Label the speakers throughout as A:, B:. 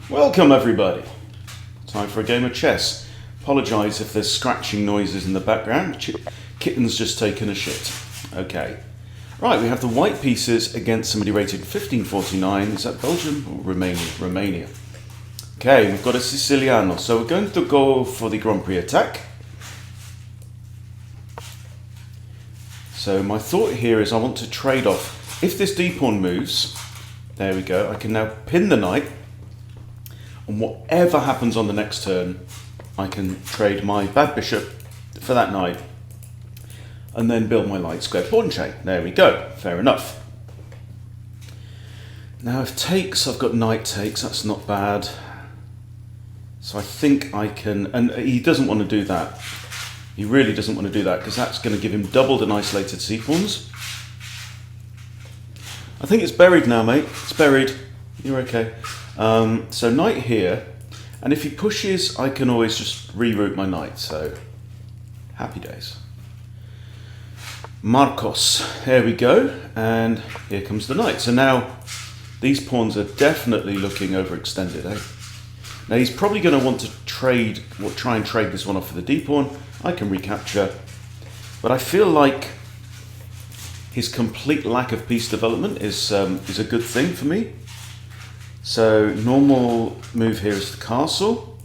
A: Welcome everybody. Time for a game of chess. Apologise if there's scratching noises in the background. Kitten's just taken a shit. Okay. Right, we have the white pieces against somebody rated 1549. Is that Belgium or Romania? Romania. Okay, we've got a Siciliano. So we're going to go for the Grand Prix attack. So my thought here is I want to trade off. If this d-pawn moves, there we go, I can now pin the knight. And whatever happens on the next turn, I can trade my bad bishop for that knight. And then build my light square pawn chain. There we go, fair enough. Now if takes, I've got knight takes, that's not bad. So I think I can, and he doesn't want to do that. He really doesn't want to do that because that's going to give him doubled and isolated c-pawns. I think it's buried now, mate. It's buried. You're okay. So knight here, and if he pushes, I can always just reroute my knight. So happy days. Marcos, there we go, and here comes the knight. So now these pawns are definitely looking overextended. Eh? Now he's probably going to want to trade, or try and trade this one off for the d pawn. I can recapture, but I feel like his complete lack of piece development is a good thing for me. So normal move here is the castle,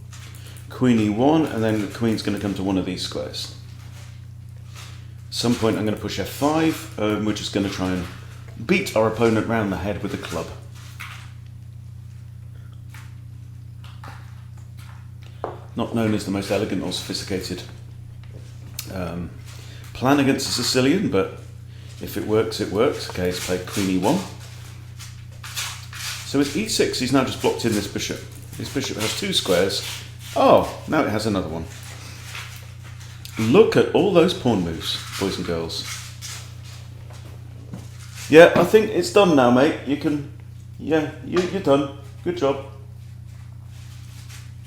A: queen e1, and then the queen's going to come to one of these squares. At some point I'm going to push f5, we're just going to try and beat our opponent round the head with a club. Not known as the most elegant or sophisticated plan against a Sicilian, but if it works, it works. Okay, let's play queen e1. So with e6, he's now just blocked in this bishop. This bishop has two squares. Oh, now it has another one. Look at all those pawn moves, boys and girls. Yeah, I think it's done now, mate. You can, yeah, you're done. Good job.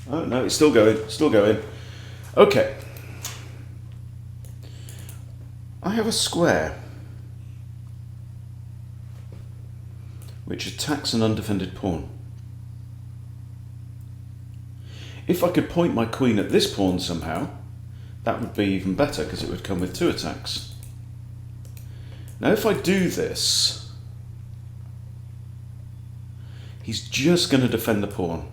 A: Oh, no, it's still going, still going. Okay. I have a square which attacks an undefended pawn. If I could point my queen at this pawn somehow, that would be even better because it would come with two attacks. Now if I do this, he's just going to defend the pawn.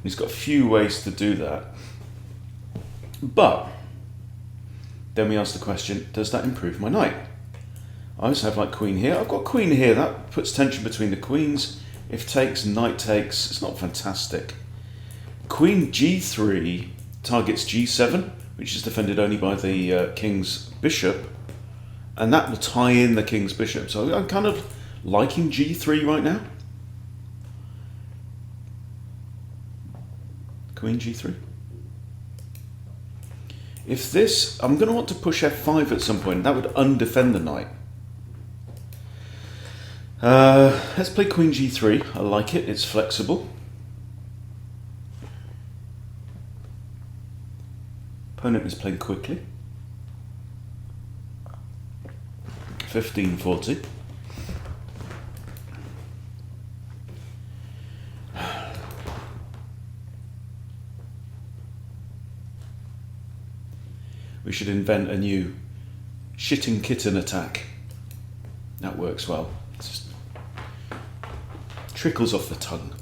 A: He's got a few ways to do that. But then we ask the question, does that improve my knight? I also have like queen here. I've got queen here. That puts tension between the queens. If takes, knight takes. It's not fantastic. Queen g3 targets g7, which is defended only by the king's bishop. And that will tie in the king's bishop. So I'm kind of liking g3 right now. Queen g3. If this, I'm going to want to push f5 at some point. That would undefend the knight. Let's play queen g3. I like it. It's flexible. Opponent is playing quickly. 1540. We should invent a new Shittin Kitten attack. That works well. It just trickles off the tongue.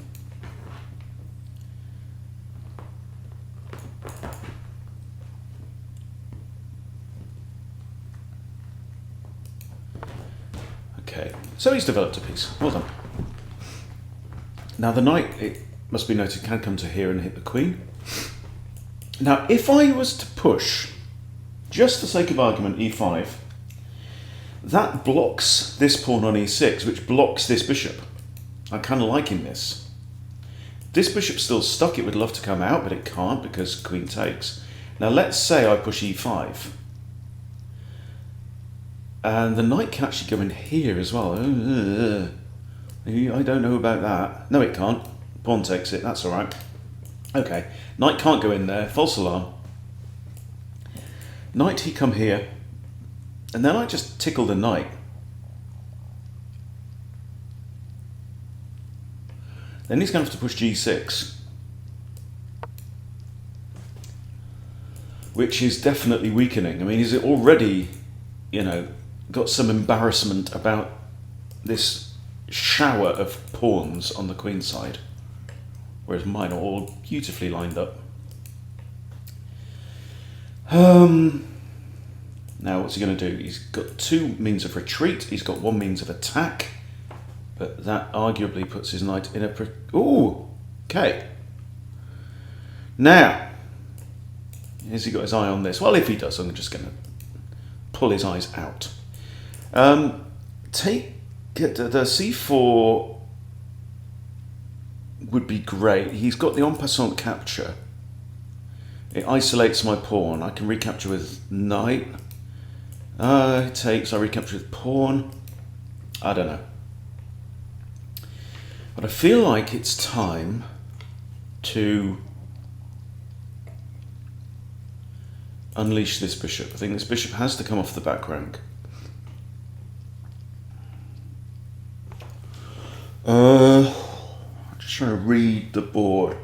A: Okay, so he's developed a piece. Well done. Now the knight, it must be noted, can come to here and hit the queen. Now if I was to push, just for the sake of argument, e5, that blocks this pawn on e6, which blocks this bishop. I'm kind of liking this. This bishop's still stuck. It would love to come out, but it can't because queen takes. Now let's say I push e5. And the knight can actually go in here as well. I don't know about that. No, it can't. Pawn takes it. That's all right. Okay. Knight can't go in there. False alarm. Knight, he come here, and then I just tickle the knight. Then he's going to have to push g6, which is definitely weakening. I mean, he's already, got some embarrassment about this shower of pawns on the queen side, whereas mine are all beautifully lined up. Now what's he going to do? He's got two means of retreat, he's got one means of attack, but that arguably puts his knight in a... Ooh! Okay. Now, has he got his eye on this? Well, if he does, I'm just going to pull his eyes out. Take the c4 would be great. He's got the en passant capture. It isolates my pawn. I can recapture with knight. It takes, I recapture with pawn. I don't know. But I feel like it's time to unleash this bishop. I think this bishop has to come off the back rank. I'm just trying to read the board.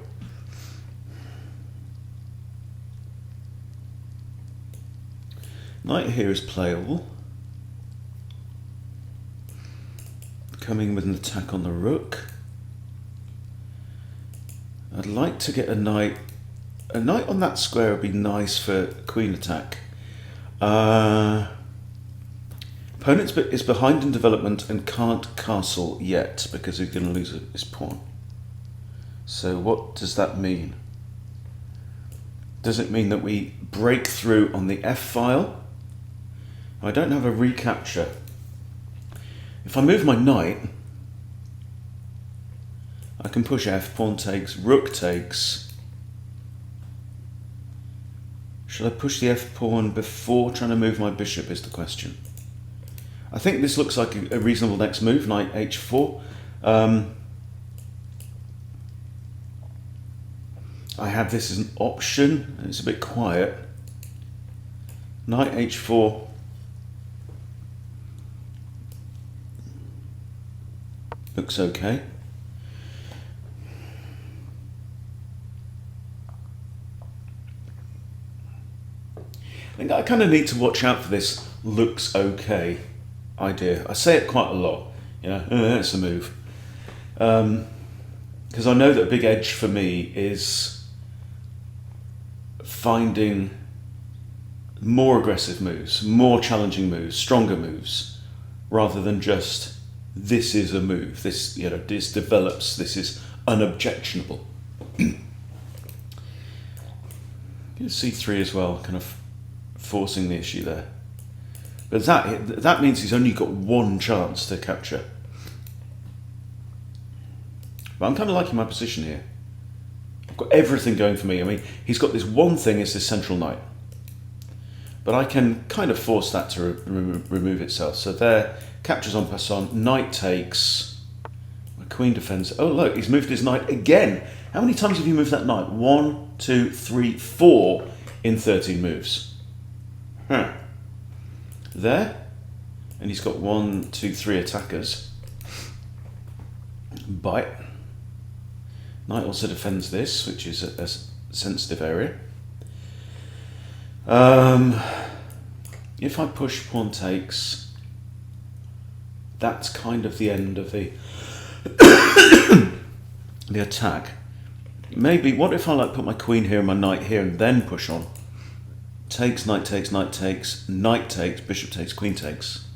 A: Knight here is playable. Coming with an attack on the rook. I'd like to get a knight. A knight on that square would be nice for queen attack. Opponent is behind in development and can't castle yet because he's going to lose his pawn. So what does that mean? Does it mean that we break through on the F file? I don't have a recapture. If I move my knight, I can push F, pawn takes, rook takes. Should I push the F pawn before trying to move my bishop is the question. I think this looks like a reasonable next move, knight H4. I have this as an option, and it's a bit quiet. Knight H4. Looks okay. I think I kind of need to watch out for this looks okay idea. I say it quite a lot, it's a move. Because I know that a big edge for me is finding more aggressive moves, more challenging moves, stronger moves, rather than just this is a move, this this develops, this is unobjectionable. C3 as well, kind of forcing the issue there. But that means he's only got one chance to capture. But I'm kind of liking my position here. I've got everything going for me. I mean, he's got this one thing, is this central knight. But I can kind of force that to remove itself. So there, captures en passant, knight takes, my queen defends. Oh look, he's moved his knight again. How many times have you moved that knight? 1, 2, 3, 4 in 13 moves. Huh. There, and he's got 1, 2, 3 attackers. Bite. Knight also defends this, which is a sensitive area. If I push pawn takes, that's kind of the end of the the attack. Maybe, what if I put my queen here and my knight here and then push on? Takes, knight takes, knight takes, knight takes, bishop takes, queen takes.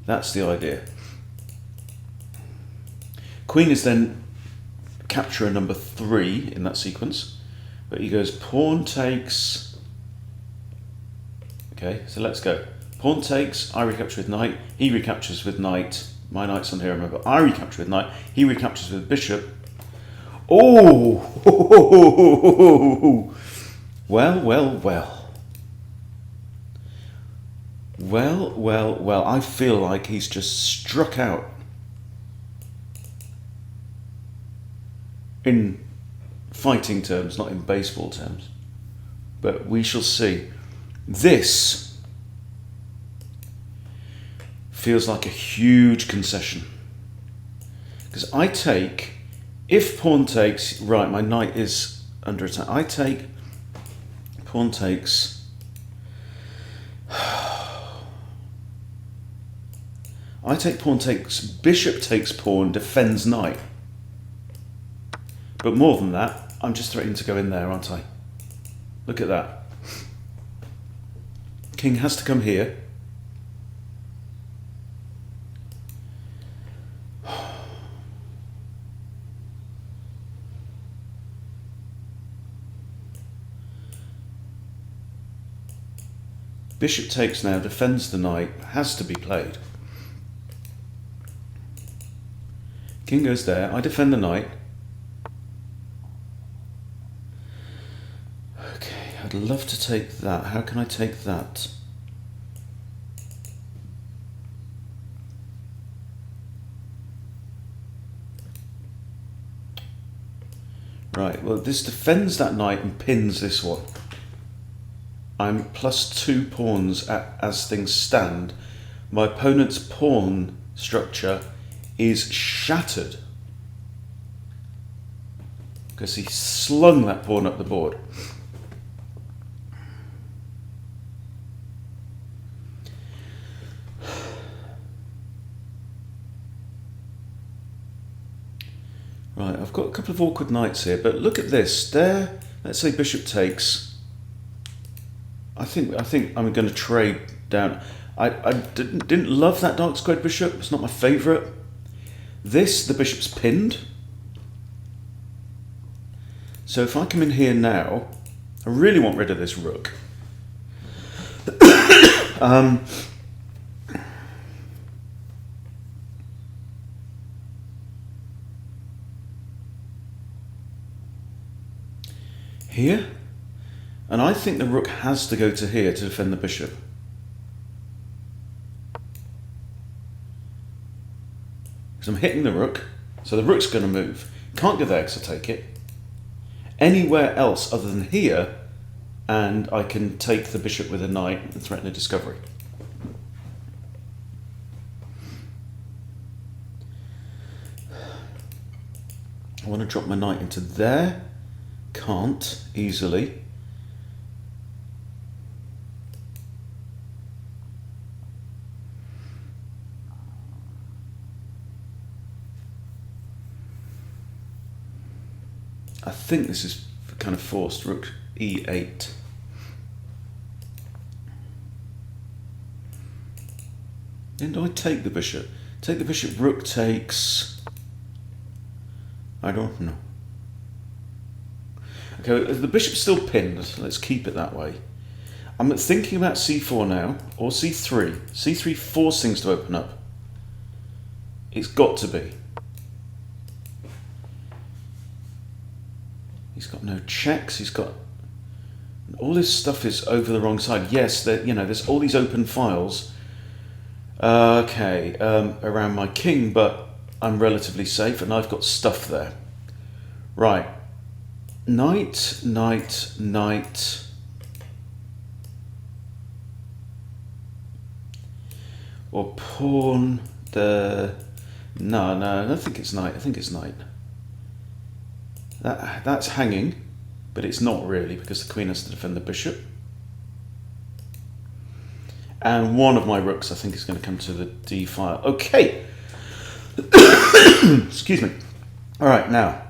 A: That's the idea. Queen is then capturer number 3 in that sequence, but he goes pawn takes. Okay, so let's go. Pawn takes, I recapture with knight, he recaptures with knight. My knight's on here, remember. I recapture with knight, he recaptures with bishop. Oh! Well, well, well. Well, well, well. I feel like he's just struck out. In fighting terms, not in baseball terms. But we shall see. This feels like a huge concession. Because I take, if pawn takes, right, my knight is under attack. I take, pawn takes. I take pawn takes, bishop takes pawn, defends knight. But more than that, I'm just threatening to go in there, aren't I? Look at that. King has to come here. Bishop takes now, defends the knight, has to be played. King goes there, I defend the knight. Okay, I'd love to take that. How can I take that? Right, well this defends that knight and pins this one. I'm +2 pawns as things stand. My opponent's pawn structure is shattered because he slung that pawn up the board. Right, I've got a couple of awkward knights here, but look at this. There, let's say bishop takes. I think I'm going to trade down. I didn't love that dark squared bishop. It's not my favourite. This, the bishop's pinned. So if I come in here now, I really want rid of this rook. Here. And I think the rook has to go to here to defend the bishop. Because I'm hitting the rook, so the rook's going to move. Can't go there because I take it. Anywhere else other than here, and I can take the bishop with a knight and threaten a discovery. I want to drop my knight into there. Can't easily. I think this is kind of forced. Rook e8. Then do I take the bishop? Take the bishop, rook takes. I don't know. Okay, the bishop's still pinned. Let's keep it that way. I'm thinking about c4 now, or c3. c3 forces things to open up. It's got to be. He's got no checks. He's got all this stuff is over the wrong side. Yes, there's all these open files. Okay, around my king, but I'm relatively safe, and I've got stuff there. Right, knight, knight, knight. Or pawn. No, I don't think it's knight. I think it's knight. That's hanging, but it's not really because the queen has to defend the bishop. And one of my rooks, I think, is going to come to the d file. Okay. Excuse me. All right, now.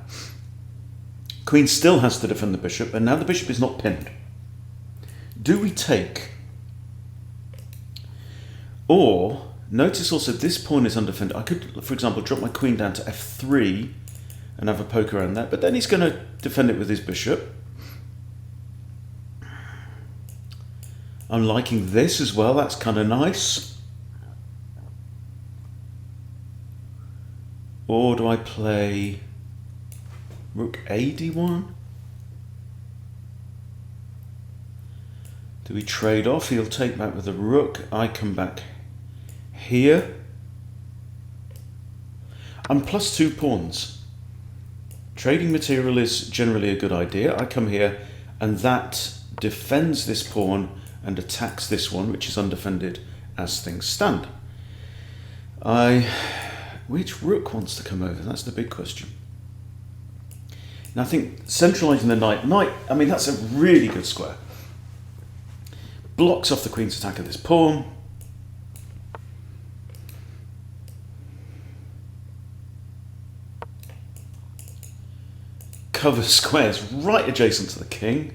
A: Queen still has to defend the bishop, and now the bishop is not pinned. Do we take? Or, notice also this pawn is undefended. I could, for example, drop my queen down to f3 and have a poke around that, but then he's going to defend it with his bishop. I'm liking this as well, that's kind of nice. Or do I play rook a d1? Do we trade off? He'll take back with the rook, I come back here. I'm +2 pawns. Trading material is generally a good idea. I come here and that defends this pawn and attacks this one, which is undefended as things stand. I Which rook wants to come over? That's the big question. Now I think centralising the knight, I mean that's a really good square. Blocks off the queen's attack of this pawn. Covers squares right adjacent to the king.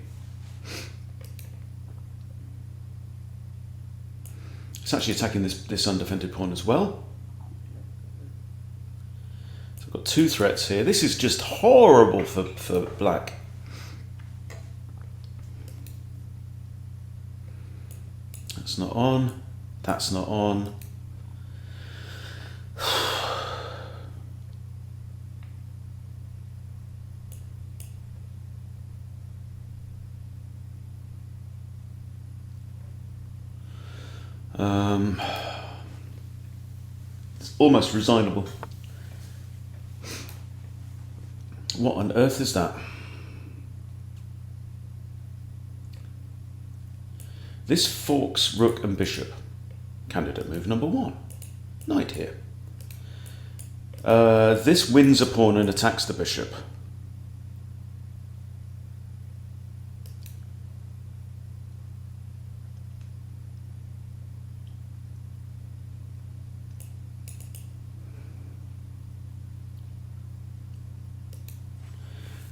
A: It's actually attacking this undefended pawn as well. So I've got two threats here. This is just horrible for black. That's not on. That's not on. It's almost resignable. What on earth is that? This forks rook and bishop. Candidate move number 1. Knight here. This wins a pawn and attacks the bishop.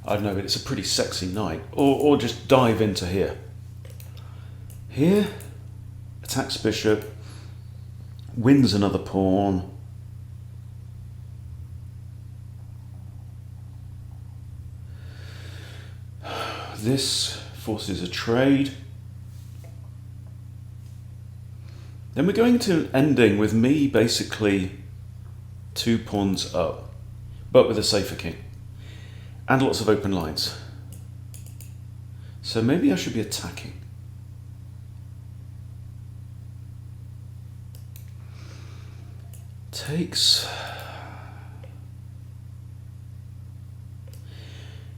A: I don't know, but it's a pretty sexy knight. Or just dive into here. Here, attacks bishop, wins another pawn. This forces a trade. Then we're going to an ending with me basically 2 pawns up, but with a safer king. And lots of open lines. So maybe I should be attacking. Takes.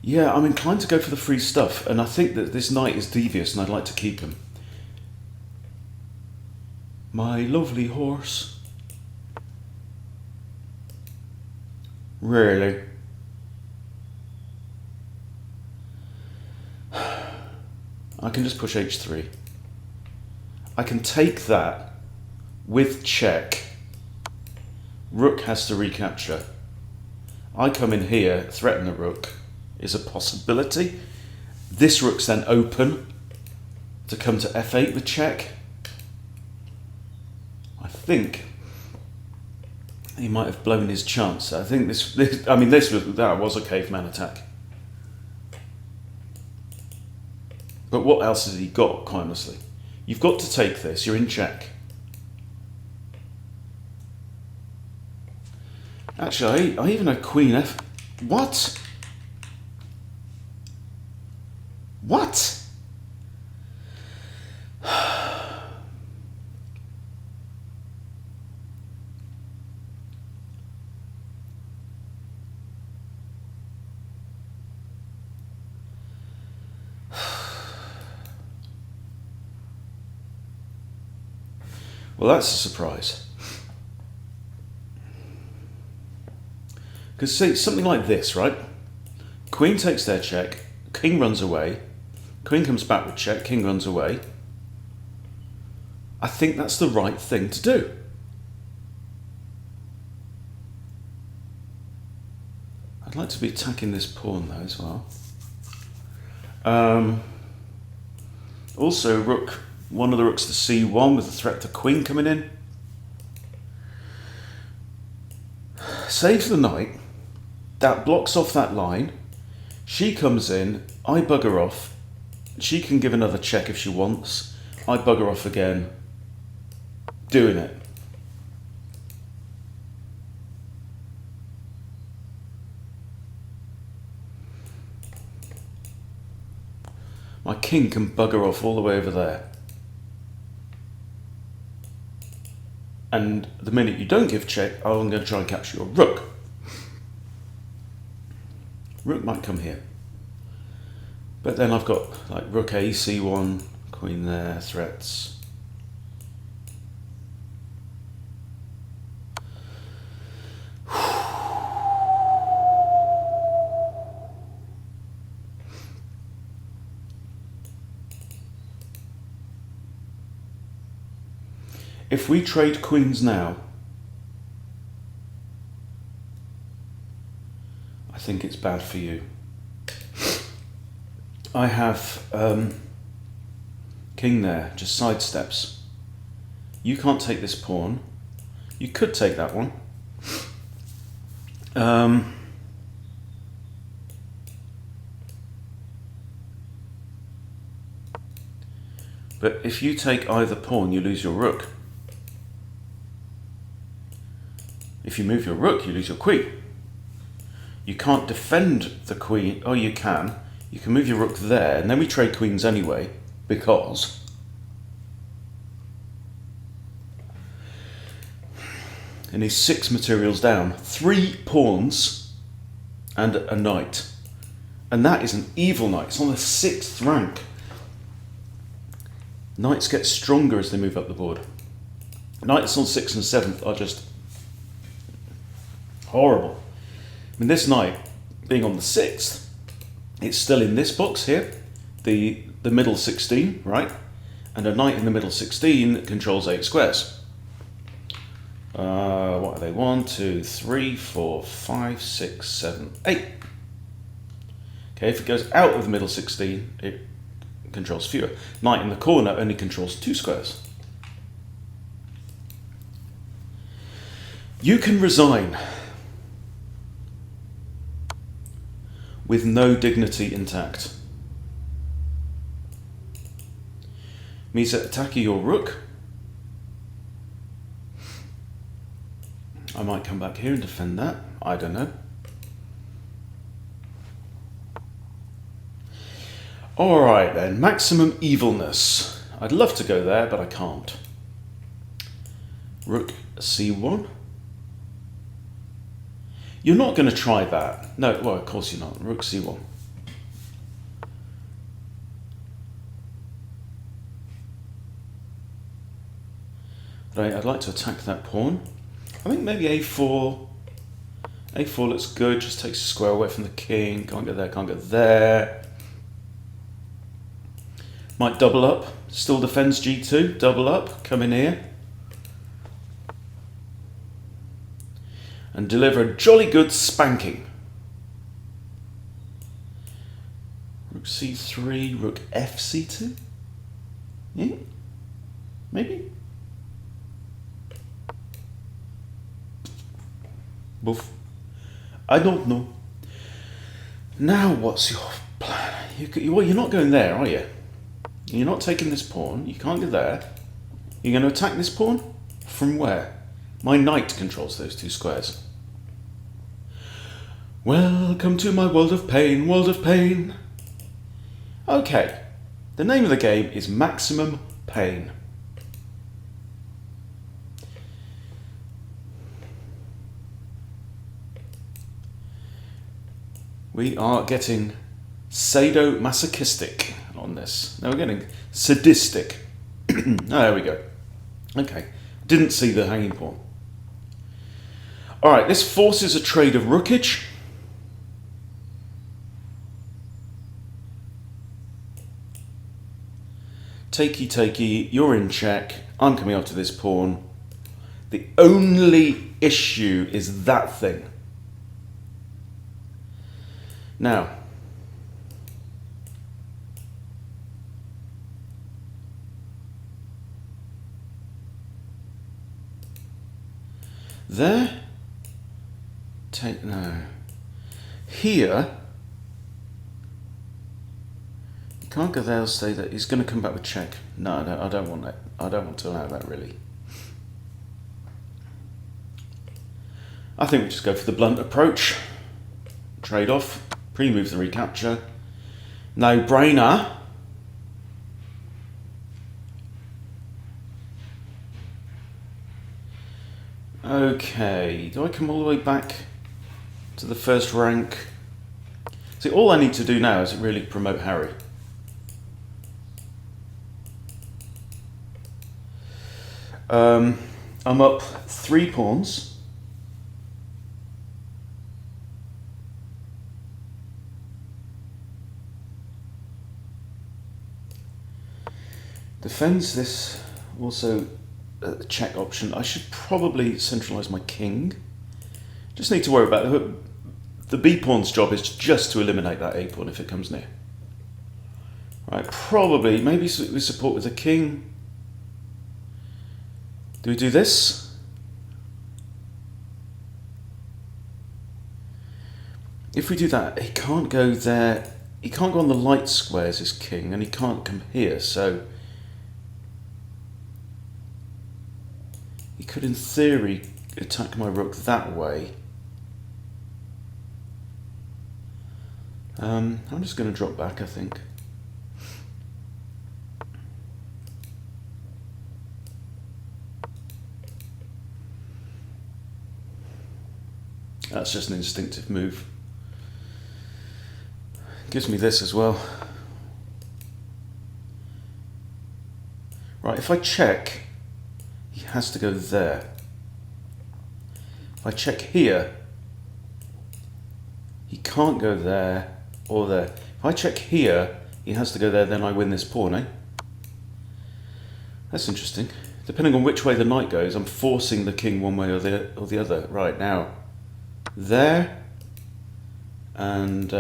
A: Yeah, I'm inclined to go for the free stuff, and I think that this knight is devious and I'd like to keep him. My lovely horse. Really? I can just push h3. I can take that with check. Rook has to recapture. I come in here, threaten the rook is a possibility. This rook's then open to come to f8 with check. I think he might have blown his chance. I think that was a caveman attack. But what else has he got, quite honestly? You've got to take this, you're in check. Actually, I even had queen f... What? What? Well, that's a surprise. Because see, something like this, right? Queen takes their check, king runs away, queen comes back with check, king runs away. I think that's the right thing to do. I'd like to be attacking this pawn though as well. Also, rook, one of the rooks to c1 with the threat to queen coming in. Saves the knight. That blocks off that line. She comes in, I bugger off. She can give another check if she wants. I bugger off again. Doing it. My king can bugger off all the way over there. And the minute you don't give check, I'm going to try and capture your rook. Rook might come here. But then I've got like rook a, c1, queen there, threats. If we trade queens now, I think it's bad for you. I have king there, just sidesteps. You can't take this pawn. You could take that one. But if you take either pawn, you lose your rook. If you move your rook, you lose your queen. You can't defend the queen. Oh, you can. You can move your rook there, and then we trade queens anyway, because and he's 6 materials down, 3 pawns and a knight. And that is an evil knight. It's on the 6th rank. Knights get stronger as they move up the board. Knights on 6th and 7th are just horrible. I mean, this knight being on the 6th, it's still in this box here, the middle 16, right? And a knight in the middle 16 controls 8 squares. What are they? 1, 2, 3, 4, 5, 6, 7, 8. Okay, if it goes out of the middle 16, it controls fewer. Knight in the corner only controls 2 squares. You can resign with no dignity intact. Means that attacking your rook, I might come back here and defend that. I don't know. Alright then, maximum evilness. I'd love to go there, but I can't. Rook c1. You're not going to try that. No, well, of course you're not. Rook c1. Right, I'd like to attack that pawn. I think maybe a4. a4 looks good, just takes a square away from the king. Can't get there, can't get there. Might double up. Still defends g2. Double up. Come in here. And deliver a jolly good spanking. Rook c3, rook fc2? Yeah? Maybe? Boof. I don't know. Now what's your plan? Well, you're not going there, are you? You're not taking this pawn. You can't get there. You're going to attack this pawn? From where? My knight controls those 2 squares. Welcome to my world of pain, world of pain. Okay, the name of the game is Maximum Pain. We are getting sadomasochistic on this. Now we're getting sadistic. Oh, there we go. Okay, didn't see the hanging pawn. Alright, this forces a trade of rookage. Takey, takey, you're in check. I'm coming after this pawn. The only issue is that thing. Now, there, take, no, here, you can't go there, say that he's going to come back with check. No, I don't want that. I don't want to allow that, really. I think we just go for the blunt approach. Trade off. Prix moves the recapture. No brainer. Okay, do I come all the way back to the first rank? See, all I need to do now is really promote Harry. I'm up 3 pawns. Defends this also check option. I should probably centralise my king. Just need to worry about it. The B pawn's job is just to eliminate that A pawn if it comes near. Right, probably, maybe we support with a king. Do we do this? If we do that, he can't go there. He can't go on the light squares as king, and he can't come here, so he could, in theory, attack my rook that way. I'm just going to drop back, I think. That's just an instinctive move. Gives me this as well. Right, if I check, he has to go there. If I check here, he can't go there or there. If I check here, he has to go there, then I win this pawn, eh? That's interesting. Depending on which way the knight goes, I'm forcing the king one way or the other. Right, now, there, and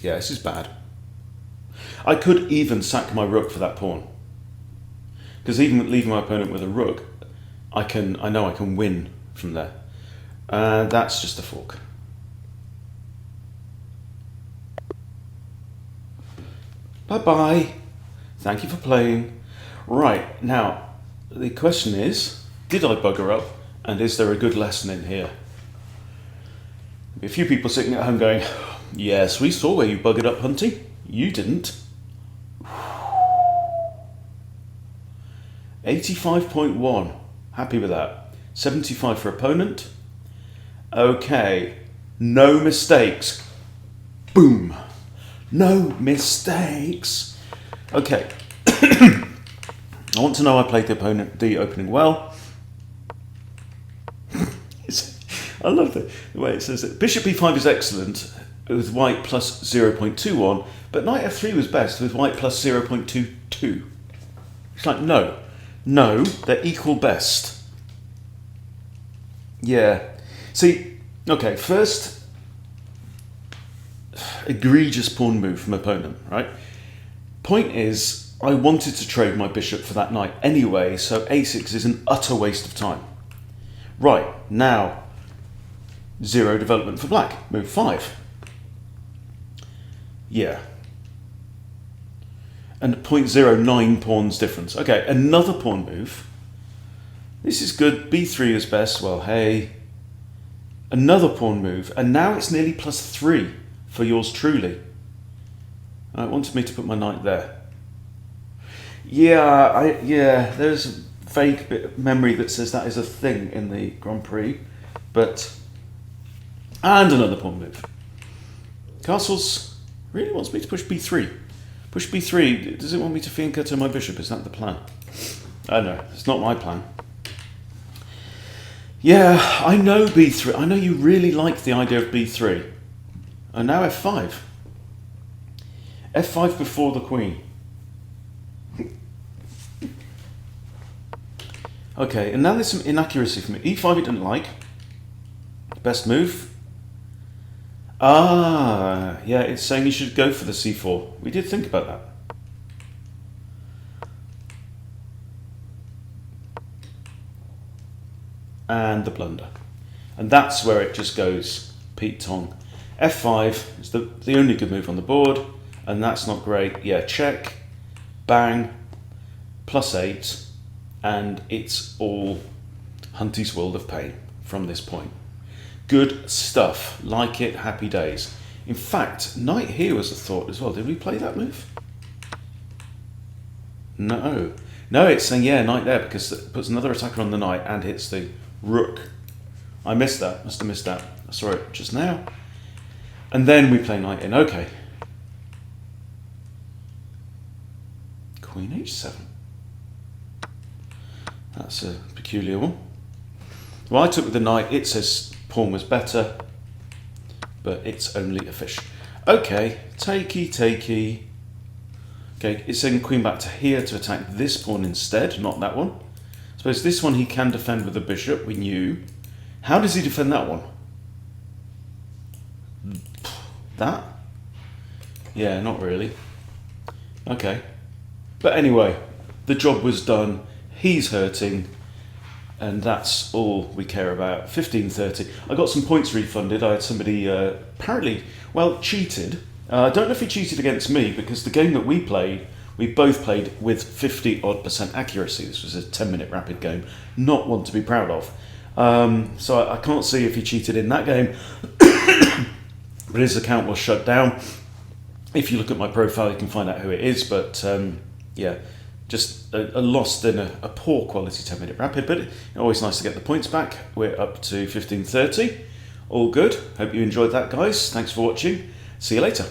A: yeah, this is bad. I could even sack my rook for that pawn, because even leaving my opponent with a rook, I know I can win from there. That's just a fork. Bye-bye. Thank you for playing. Right, now, the question is, did I bugger up? And is there a good lesson in here? A few people sitting at home going, yes, we saw where you buggered up, Hunty. You didn't. 85.1. Happy with that. 75 for opponent. Okay. No mistakes. Boom. No mistakes. Okay. I want to know I played the opening well. I love the way it says that. Bishop e5 is excellent with white plus 0.21, but knight f3 was best with white plus 0.22. It's like, no, they're equal best. Yeah. See, okay, first egregious pawn move from opponent, right? Point is, I wanted to trade my bishop for that knight anyway, so a6 is an utter waste of time. Right, now, 0 development for black. Move 5. Yeah. And 0.09 pawns difference. Okay, another pawn move. This is good. b3 is best. Well, hey. Another pawn move. And now it's nearly +3 for yours truly. It wanted me to put my knight there. Yeah, there's a vague bit of memory that says that is a thing in the Grand Prix. But... and another pawn move. Castles really wants me to push b3. Push b3. Does it want me to fianchetto to my bishop? Is that the plan? No, it's not my plan. Yeah, I know b3. I know you really like the idea of b3. And now f5. f5 before the queen. Okay, and now there's some inaccuracy for me. e5 it didn't like. Best move. Ah, yeah, it's saying you should go for the c4. We did think about that. And the blunder. And that's where it just goes Pete Tong. f5 is the only good move on the board, and that's not great. Yeah, check, bang, +8, and it's all Hunty's World of Pain from this point. Good stuff. Like it. Happy days. In fact, knight here was a thought as well. Did we play that move? No. No, it's saying, yeah, knight there, because it puts another attacker on the knight and hits the rook. I missed that. Must have missed that. I saw it just now. And then we play knight in. Okay. Queen h7. That's a peculiar one. Well, I took with the knight. It says pawn was better, but it's only a fish. Okay, takey. Okay, it's saying queen back to here to attack this pawn instead, not that one. I suppose this one he can defend with the bishop, we knew. How does he defend that one? That? Yeah, not really. Okay. But anyway, the job was done. He's hurting. And that's all we care about. 1530. I got some points refunded. I had somebody apparently, well, cheated. I don't know if he cheated against me, because the game that we both played with 50-odd% accuracy. This was a 10-minute rapid game. Not one to be proud of. So I can't see if he cheated in that game. But his account was shut down. If you look at my profile, you can find out who it is. But yeah, just a lost in a poor quality 10-minute rapid. But always nice to get the points back. We're up to 1530. All good. Hope you enjoyed that, guys. Thanks for watching. See you later.